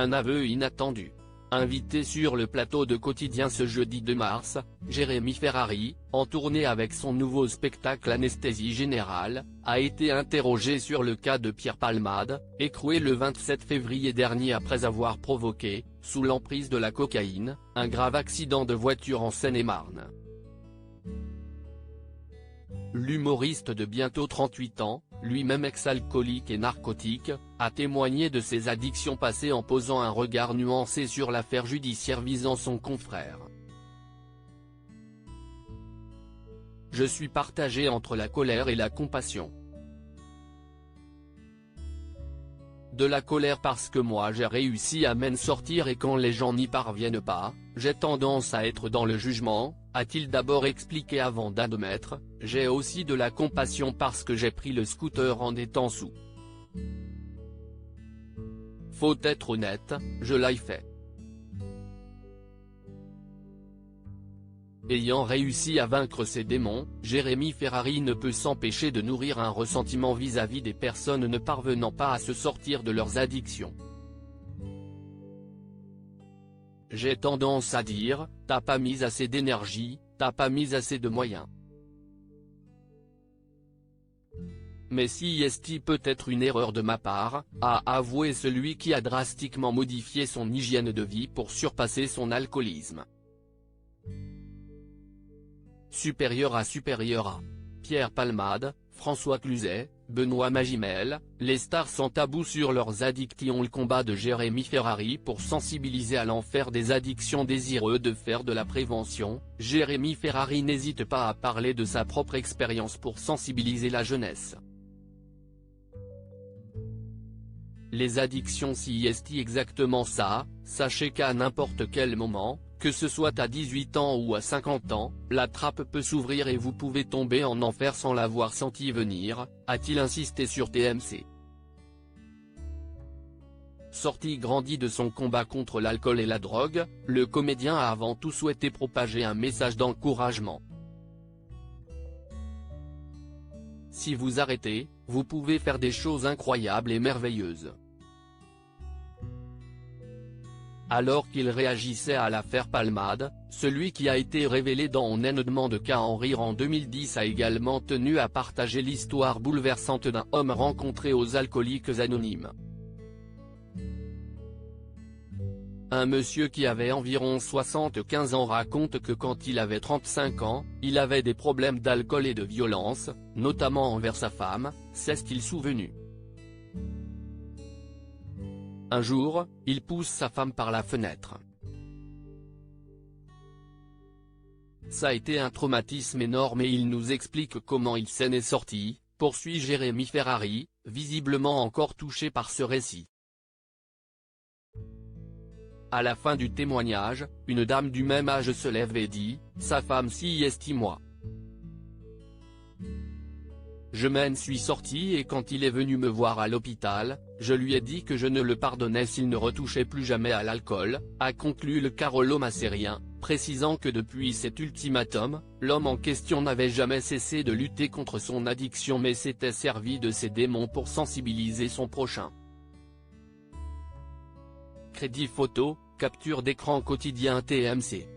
Un aveu inattendu. Invité sur le plateau de Quotidien ce jeudi 2 mars, Jérémy Ferrari, en tournée avec son nouveau spectacle Anesthésie Générale, a été interrogé sur le cas de Pierre Palmade, écroué le 27 février dernier après avoir provoqué, sous l'emprise de la cocaïne, un grave accident de voiture en Seine-et-Marne. L'humoriste de bientôt 38 ans, lui-même ex-alcoolique et narcotique, a témoigné de ses addictions passées en posant un regard nuancé sur l'affaire judiciaire visant son confrère. Je suis partagé entre la colère et la compassion. De la colère parce que moi j'ai réussi à m'en sortir et quand les gens n'y parviennent pas, j'ai tendance à être dans le jugement, a-t-il d'abord expliqué avant d'admettre, j'ai aussi de la compassion parce que j'ai pris le scooter en étant sous. Faut être honnête, je l'ai fait. Ayant réussi à vaincre ses démons, Jérémy Ferrari ne peut s'empêcher de nourrir un ressentiment vis-à-vis des personnes ne parvenant pas à se sortir de leurs addictions. J'ai tendance à dire, t'as pas mis assez d'énergie, t'as pas mis assez de moyens. Mais si est peut être une erreur de ma part, a avoué celui qui a drastiquement modifié son hygiène de vie pour surpasser son alcoolisme. Supérieur à. Pierre Palmade, François Cluzet, Benoît Magimel, les stars sans tabou sur leurs addictions. Le combat de Jérémy Ferrari pour sensibiliser à l'enfer des addictions. Désireux de faire de la prévention, Jérémy Ferrari n'hésite pas à parler de sa propre expérience pour sensibiliser la jeunesse. Les addictions si est exactement ça, sachez qu'à n'importe quel moment, que ce soit à 18 ans ou à 50 ans, la trappe peut s'ouvrir et vous pouvez tomber en enfer sans l'avoir senti venir, a-t-il insisté sur TMC. Sorti grandi de son combat contre l'alcool et la drogue, le comédien a avant tout souhaité propager un message d'encouragement. Si vous arrêtez, vous pouvez faire des choses incroyables et merveilleuses. Alors qu'il réagissait à l'affaire Palmade, celui qui a été révélé dans On ne demande qu'à en rire en 2010 a également tenu à partager l'histoire bouleversante d'un homme rencontré aux Alcooliques Anonymes. Un monsieur qui avait environ 75 ans raconte que quand il avait 35 ans, il avait des problèmes d'alcool et de violence, notamment envers sa femme, s'est-il souvenu. Un jour, il pousse sa femme par la fenêtre. Ça a été un traumatisme énorme et il nous explique comment il s'en est sorti, poursuit Jérémy Ferrari, visiblement encore touché par ce récit. À la fin du témoignage, une dame du même âge se lève et dit, sa femme s'y estime-moi. Je m'en suis sorti et quand il est venu me voir à l'hôpital, je lui ai dit que je ne le pardonnais s'il ne retouchait plus jamais à l'alcool, a conclu le Carolo-Massérien, précisant que depuis cet ultimatum, l'homme en question n'avait jamais cessé de lutter contre son addiction mais s'était servi de ses démons pour sensibiliser son prochain. Crédit photo, capture d'écran quotidien TMC.